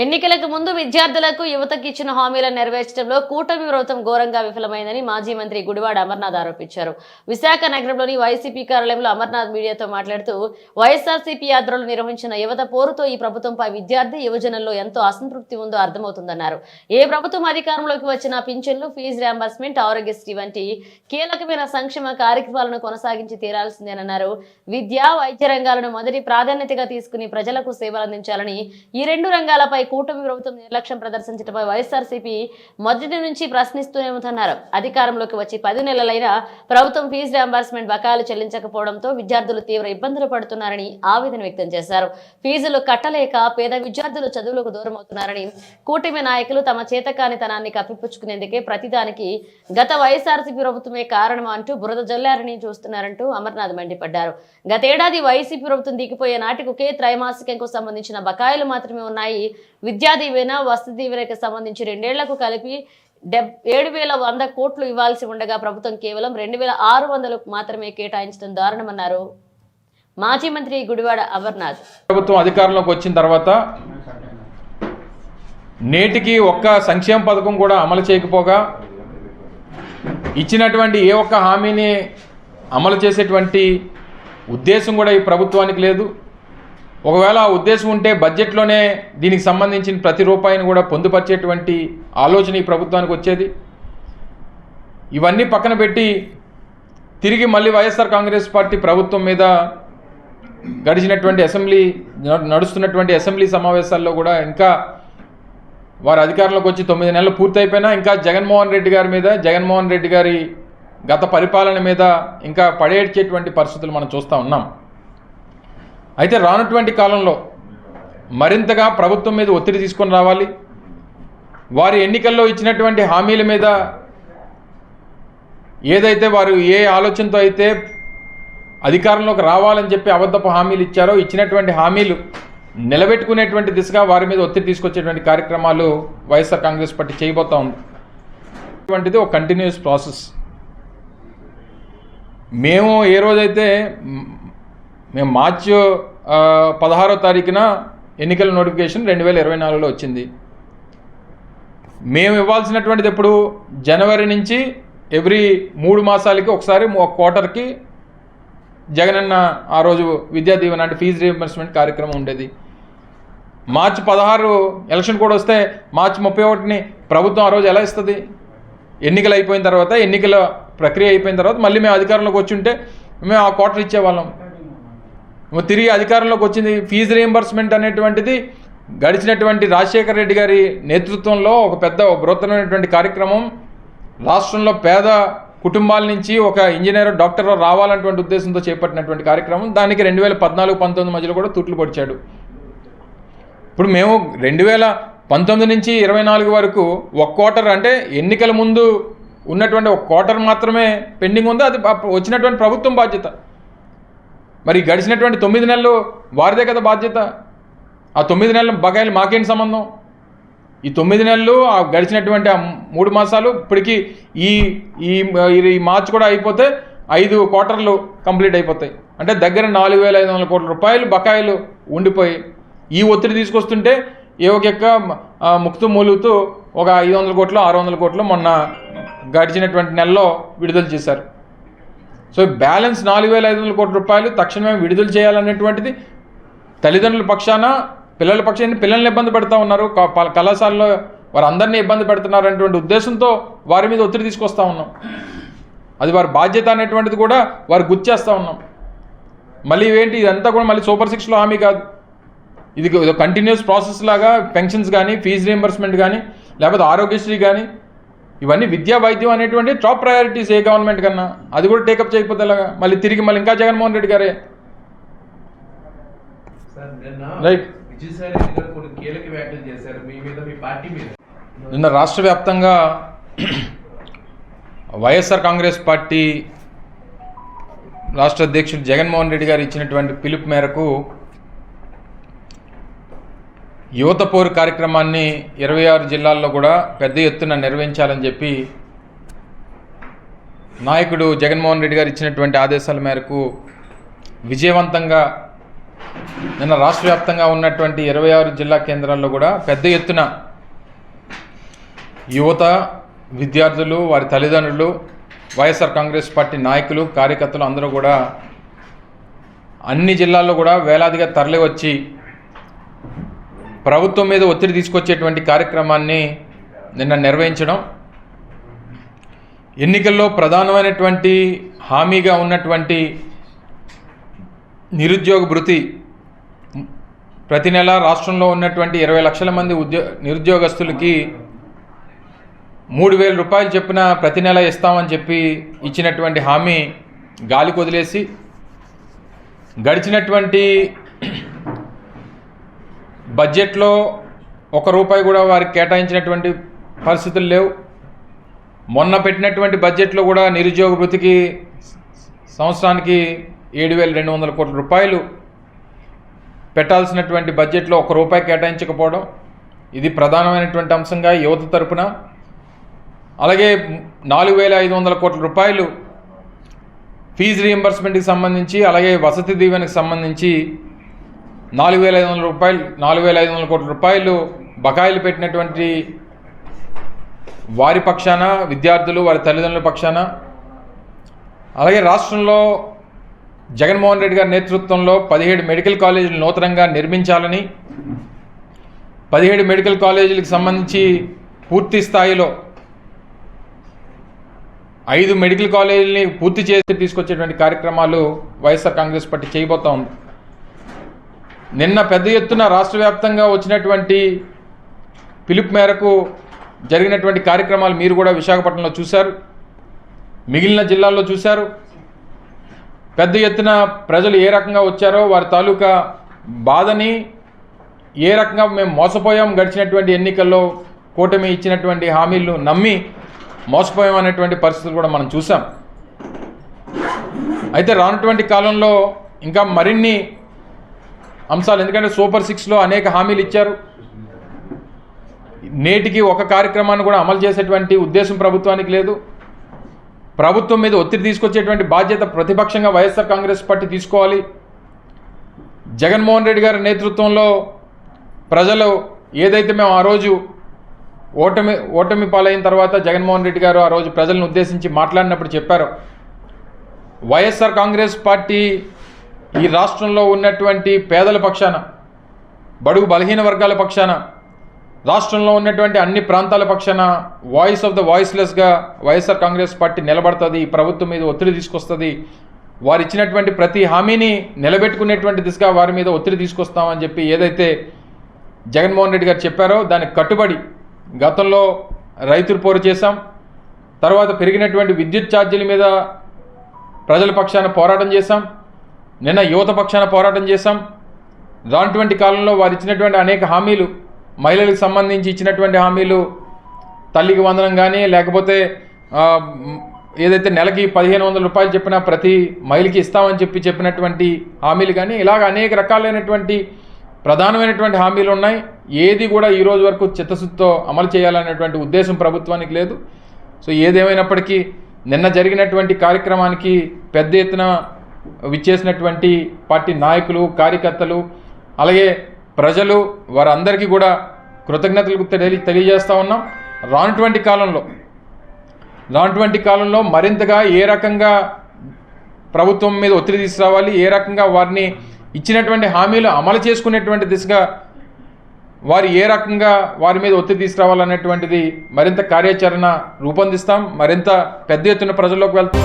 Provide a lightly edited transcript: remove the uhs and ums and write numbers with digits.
ఎన్నికలకు ముందు విద్యార్థులకు యువతకు ఇచ్చిన హామీలను నెరవేర్చడంలో కూటమి ప్రభుత్వం ఘోరంగా విఫలమైందని మాజీ మంత్రి గుడివాడ అమర్నాథ్ ఆరోపించారు. విశాఖ నగరంలోని వైసీపీ కార్యాలయంలో అమర్నాథ్ మీడియాతో మాట్లాడుతూ వైఎస్ఆర్సీపీ ఆధ్వర్యంలో నిర్వహించిన యువత పోరుతో ఈ ప్రభుత్వంపై విద్యార్థి యువజనుల్లో ఎంతో అసంతృప్తి ఉందో అర్థమవుతుందన్నారు. ఏ ప్రభుత్వం అధికారంలోకి వచ్చినా పింఛన్లు, ఫీజు రియంబర్స్మెంట్, ఆరోగ్యశ్రీ వంటి కీలకమైన సంక్షేమ కార్యక్రమాలను కొనసాగించి తీరాల్సిందేనన్నారు. విద్య, వైద్య రంగాలను మొదటి ప్రాధాన్యతగా తీసుకుని ప్రజలకు సేవలు అందించాలని, ఈ రెండు రంగాలపై కూటమి ప్రభుత్వం నిర్లక్ష్యం ప్రదర్శించడంపై వైఎస్ఆర్సీపీ మొదటి నుంచి ప్రశ్నిస్తూనే ఉందన్నారు. అధికారంలోకి వచ్చి 10 నెలలైనా ప్రభుత్వం ఫీజు రియంబర్స్మెంట్ బకాయిలు చెల్లించకపోవడంతో విద్యార్థులు తీవ్ర ఇబ్బందులు పడుతున్నారని ఆవేదన వ్యక్తం చేశారు. ఫీజులు కట్టలేక పేద విద్యార్థులు చదువులకు దూరం అవుతున్నారని, కూటమి నాయకులు తమ చేతకానితనాన్ని కప్పిపుచ్చుకునేందుకే ప్రతిదానికి గత వైఎస్ఆర్సీపీ ప్రభుత్వమే కారణం అంటూ బురద జల్లారని చూస్తున్నారంటూ అమర్నాథ్ మండిపడ్డారు. గతేడాది వైసీపీ ప్రభుత్వం దిగిపోయే నాటికి ఒకే త్రైమాసికంకు సంబంధించిన బకాయిలు మాత్రమే ఉన్నాయి. విద్యా దీవెన, వసతి దీవెనకు సంబంధించి 2 ఏళ్లకు కలిపి 7,100 కోట్లు ఇవ్వాల్సి ఉండగా ప్రభుత్వం కేవలం 2,600 మాత్రమే కేటాయించడం దారుణమన్నారు మాజీ మంత్రి గుడివాడ అమర్నాథ్. ప్రభుత్వం అధికారంలోకి వచ్చిన తర్వాత నేటికి ఒక్క సంక్షేమ పథకం కూడా అమలు చేయకపోగా, ఇచ్చినటువంటి ఏ ఒక్క హామీని అమలు చేసేటువంటి ఉద్దేశం కూడా ఈ ప్రభుత్వానికి లేదు. ఒకవేళ ఆ ఉద్దేశం ఉంటే బడ్జెట్లోనే దీనికి సంబంధించిన ప్రతి రూపాయిని కూడా పొందుపరిచేటువంటి ఆలోచన ఈ ప్రభుత్వానికి వచ్చేది. ఇవన్నీ పక్కన పెట్టి తిరిగి మళ్ళీ వైఎస్ఆర్ కాంగ్రెస్ పార్టీ ప్రభుత్వం మీద నడుస్తున్నటువంటి అసెంబ్లీ సమావేశాల్లో కూడా ఇంకా వారు అధికారంలోకి వచ్చి 9 నెలలు పూర్తయిపోయినా ఇంకా జగన్మోహన్ రెడ్డి గారి గత పరిపాలన మీద ఇంకా పడేడ్చేటువంటి పరిస్థితులు మనం చూస్తూ ఉన్నాం. అయితే రానటువంటి కాలంలో మరింతగా ప్రభుత్వం మీద ఒత్తిడి తీసుకొని రావాలి. వారి ఎన్నికల్లో ఇచ్చినటువంటి హామీల మీద ఏదైతే వారు ఏ ఆలోచనతో అయితే అధికారంలోకి రావాలని చెప్పి అబద్ధపు హామీలు ఇచ్చారో, ఇచ్చినటువంటి హామీలు నిలబెట్టుకునేటువంటి దిశగా వారి మీద ఒత్తిడి తీసుకొచ్చేటువంటి కార్యక్రమాలు వైఎస్ఆర్ కాంగ్రెస్ పార్టీ చేయబోతూ ఉంది. అటువంటిది ఒక కంటిన్యూస్ ప్రాసెస్. మేము ఏ రోజైతే మేము మార్చి 16వ తారీఖున ఎన్నికల నోటిఫికేషన్ 2024లో వచ్చింది. మేము ఇవ్వాల్సినటువంటిది ఎప్పుడు జనవరి నుంచి ఎవ్రీ 3 మాసాలకి ఒకసారి ఒక క్వార్టర్కి జగనన్న ఆ రోజు విద్యా దీవెన అంటే ఫీజు రియంబర్స్మెంట్ కార్యక్రమం ఉండేది. మార్చి 16 ఎలక్షన్ కూడా వస్తే మార్చి 31ని ప్రభుత్వం ఆ రోజు ఎలా ఇస్తుంది? ఎన్నికలు అయిపోయిన తర్వాత, ఎన్నికల ప్రక్రియ అయిపోయిన తర్వాత మళ్ళీ మేము అధికారంలోకి వచ్చి ఉంటే మేము ఆ క్వార్టర్ ఇచ్చేవాళ్ళం. తిరిగి అధికారంలోకి వచ్చింది ఫీజు రియంబర్స్మెంట్ అనేటువంటిది గడిచినటువంటి రాజశేఖర రెడ్డి గారి నేతృత్వంలో ఒక పెద్ద బృహత్తరమైనటువంటి కార్యక్రమం. రాష్ట్రంలో పేద కుటుంబాల నుంచి ఒక ఇంజనీర్, డాక్టర్ రావాలన్నటువంటి ఉద్దేశంతో చేపట్టినటువంటి కార్యక్రమం. దానికి 2014-19 మధ్యలో కూడా తూట్లు పొడిచాడు. ఇప్పుడు మేము 2019 నుంచి 24 వరకు ఒక క్వార్టర్ అంటే ఎన్నికల ముందు ఉన్నటువంటి ఒక క్వార్టర్ మాత్రమే పెండింగ్ ఉంది. అది వచ్చినటువంటి ప్రభుత్వం బాధ్యత. మరి గడిచినటువంటి 9 నెలలు వారిదే కదా బాధ్యత. ఆ 9 నెలల బకాయిలు మాకేంటి సంబంధం? ఈ 9 నెలలు ఆ గడిచినటువంటి ఆ 3 మాసాలు ఇప్పటికీ ఈ మార్చి కూడా అయిపోతే 5 క్వార్టర్లు కంప్లీట్ అయిపోతాయి. అంటే దగ్గర 4,500 కోట్ల రూపాయలు బకాయిలు ఉండిపోయి ఈ ఒత్తిడి తీసుకొస్తుంటే ఏవొక్క ముక్తు మూలుగుతూ ఒక 500 కోట్లు 600 కోట్లు మొన్న గడిచినటువంటి నెలలో విడుదల చేశారు. సో బ్యాలెన్స్ 4,500 కోట్ల రూపాయలు తక్షణమే విడుదల చేయాలనేటువంటిది తల్లిదండ్రుల పక్షాన, పిల్లల పక్షాన్ని పిల్లల్ని ఇబ్బంది పెడతా ఉన్నారు, కళాశాలలో వారందరినీ ఇబ్బంది పెడుతున్నారు అనేటువంటి ఉద్దేశంతో వారి మీద ఒత్తిడి తీసుకొస్తూ ఉన్నాం. అది వారి బాధ్యత అనేటువంటిది కూడా వారు గుర్తిస్తూ ఉన్నాం. మళ్ళీ ఏంటి ఇదంతా కూడా మళ్ళీ సూపర్ 6లో హామీ కాదు. ఇది కంటిన్యూస్ ప్రాసెస్ లాగా పెన్షన్స్ కానీ, ఫీజు రియంబర్స్మెంట్ కానీ, లేకపోతే ఆరోగ్యశ్రీ కానీ, ఇవన్నీ విద్యా వైద్యం అనేటువంటి టాప్ ప్రయారిటీస్ ఏ గవర్నమెంట్ కన్నా. అది కూడా టేకప్ చేయకపోతే ఎలాగా? మళ్ళీ తిరిగి ఇంకా జగన్మోహన్ రెడ్డి గారే రైట్. నిన్న రాష్ట్ర వ్యాప్తంగా వైఎస్ఆర్ కాంగ్రెస్ పార్టీ రాష్ట్ర అధ్యక్షుడు జగన్మోహన్ రెడ్డి గారు ఇచ్చినటువంటి పిలుపు మేరకు యువత పోరు కార్యక్రమాన్ని 26 జిల్లాల్లో కూడా పెద్ద ఎత్తున నిర్వహించాలని చెప్పి నాయకుడు జగన్మోహన్ రెడ్డి గారు ఇచ్చినటువంటి ఆదేశాల మేరకు విజయవంతంగా నిన్న రాష్ట్ర వ్యాప్తంగా ఉన్నటువంటి 26 జిల్లా కేంద్రాల్లో కూడా పెద్ద ఎత్తున యువత, విద్యార్థులు, వారి తల్లిదండ్రులు, వైఎస్ఆర్ కాంగ్రెస్ పార్టీ నాయకులు, కార్యకర్తలు అందరూ కూడా అన్ని జిల్లాల్లో కూడా వేలాదిగా తరలి వచ్చి ప్రభుత్వం మీద ఒత్తిడి తీసుకొచ్చేటువంటి కార్యక్రమాన్ని నిన్న నిర్వహించడం, ఎన్నికల్లో ప్రధానమైనటువంటి హామీగా ఉన్నటువంటి నిరుద్యోగ భృతి ప్రతి నెల రాష్ట్రంలో ఉన్నటువంటి 20 లక్షల మంది నిరుద్యోగస్తులకి 3,000 రూపాయలు చొప్పున ప్రతి నెల ఇస్తామని చెప్పి ఇచ్చినటువంటి హామీ గాలికి వదిలేసి గడిచినటువంటి బడ్జెట్లో 1 రూపాయి కూడా వారికి కేటాయించినటువంటి పరిస్థితులు లేవు. మొన్న పెట్టినటువంటి బడ్జెట్లో కూడా నిరుద్యోగ భృతికి సంవత్సరానికి 7,200 కోట్ల రూపాయలు పెట్టాల్సినటువంటి బడ్జెట్లో 1 రూపాయి కేటాయించకపోవడం, ఇది ప్రధానమైనటువంటి అంశంగా యువత తరపున. అలాగే 4,500 కోట్ల రూపాయలు ఫీజు రీయింబర్స్మెంట్కి సంబంధించి, అలాగే వసతి దీవెనకి సంబంధించి 4,500 కోట్ల రూపాయలు బకాయిలు పెట్టినటువంటి వారి పక్షాన, విద్యార్థులు, వారి తల్లిదండ్రుల పక్షాన. అలాగే రాష్ట్రంలో జగన్మోహన్ రెడ్డి గారి నేతృత్వంలో 17 మెడికల్ కాలేజీలు నూతనంగా నిర్మించాలని, 17 మెడికల్ కాలేజీలకు సంబంధించి పూర్తి స్థాయిలో 5 మెడికల్ కాలేజీలని పూర్తి చేసి తీసుకొచ్చేటువంటి కార్యక్రమాలు వైఎస్ఆర్ కాంగ్రెస్ పార్టీ చేయబోతా ఉంది. నిన్న పెద్ద ఎత్తున రాష్ట్ర వ్యాప్తంగా వచ్చినటువంటి పిలుపు మేరకు జరిగినటువంటి కార్యక్రమాలు మీరు కూడా విశాఖపట్నంలో చూశారు, మిగిలిన జిల్లాల్లో చూశారు. పెద్ద ఎత్తున ప్రజలు ఏ రకంగా వచ్చారో, వారి తాలూకా బాధని, ఏ రకంగా మేము మోసపోయాం, గడిచినటువంటి ఎన్నికల్లో కూటమి ఇచ్చినటువంటి హామీలను నమ్మి మోసపోయాం అనేటువంటి పరిస్థితులు కూడా మనం చూసాం. అయితే రానటువంటి కాలంలో ఇంకా మరిన్ని అంశాలు, ఎందుకంటే సూపర్ 6లో అనేక హామీలు ఇచ్చారు, నేటికి ఒక కార్యక్రమాన్ని కూడా అమలు చేసేటువంటి ఉద్దేశం ప్రభుత్వానికి లేదు. ప్రభుత్వం మీద ఒత్తిడి తీసుకొచ్చేటువంటి బాధ్యత ప్రతిపక్షంగా వైఎస్ఆర్ కాంగ్రెస్ పార్టీ తీసుకోవాలి. జగన్మోహన్ రెడ్డి గారి నేతృత్వంలో ప్రజలు ఏదైతే మేము ఆ రోజు ఓటమి పాలైన తర్వాత జగన్మోహన్ రెడ్డి గారు ఆ రోజు ప్రజలను ఉద్దేశించి మాట్లాడినప్పుడు చెప్పారు, వైఎస్ఆర్ కాంగ్రెస్ పార్టీ ఈ రాష్ట్రంలో ఉన్నటువంటి పేదల పక్షాన, బడుగు బలహీన వర్గాల పక్షాన, రాష్ట్రంలో ఉన్నటువంటి అన్ని ప్రాంతాల పక్షాన వాయిస్ ఆఫ్ ద వాయిస్లెస్గా వైఎస్ఆర్ కాంగ్రెస్ పార్టీ నిలబడుతుంది, ప్రభుత్వం మీద ఒత్తిడి తీసుకొస్తుంది, వారు ఇచ్చినటువంటి ప్రతి హామీని నిలబెట్టుకునేటువంటి దిశగా వారి మీద ఒత్తిడి తీసుకొస్తామని చెప్పి ఏదైతే జగన్మోహన్ రెడ్డి గారు చెప్పారో దానికి కట్టుబడి గతంలో రైతులు పోరు చేశాం. తర్వాత పెరిగినటువంటి విద్యుత్ ఛార్జీల మీద ప్రజల పక్షాన పోరాటం చేశాం. నిన్న యువత పక్షాన పోరాటం చేశాం. రానటువంటి కాలంలో వారు ఇచ్చినటువంటి అనేక హామీలు, మహిళలకు సంబంధించి ఇచ్చినటువంటి హామీలు, తల్లికి వందనం కానీ, లేకపోతే ఏదైతే నెలకి 1,500 రూపాయలు చెప్పినా ప్రతి మహిళకి ఇస్తామని చెప్పినటువంటి హామీలు కానీ, ఇలాగ అనేక రకాలైనటువంటి ప్రధానమైనటువంటి హామీలు ఉన్నాయి. ఏది కూడా ఈ రోజు వరకు చిత్తశుద్ధితో అమలు చేయాలనేటువంటి ఉద్దేశం ప్రభుత్వానికి లేదు. సో ఏదేమైనప్పటికీ నిన్న జరిగినటువంటి కార్యక్రమానికి పెద్ద ఎత్తున విచ్చేసినటువంటి పార్టీ నాయకులు, కార్యకర్తలు, అలాగే ప్రజలు, వారందరికీ కూడా కృతజ్ఞతలు తెలియజేస్తూ ఉన్నాం. రానటువంటి కాలంలో మరింతగా ఏ రకంగా ప్రభుత్వం మీద ఒత్తిడి తీసుకురావాలి, ఏ రకంగా వారిని ఇచ్చినటువంటి హామీలు అమలు చేసుకునేటువంటి దిశగా వారు ఏ రకంగా వారి మీద ఒత్తిడి తీసుకురావాలనేటువంటిది మరింత కార్యాచరణ రూపొందిస్తాం, మరింత పెద్ద ఎత్తున ప్రజల్లోకి వెళ్తాం.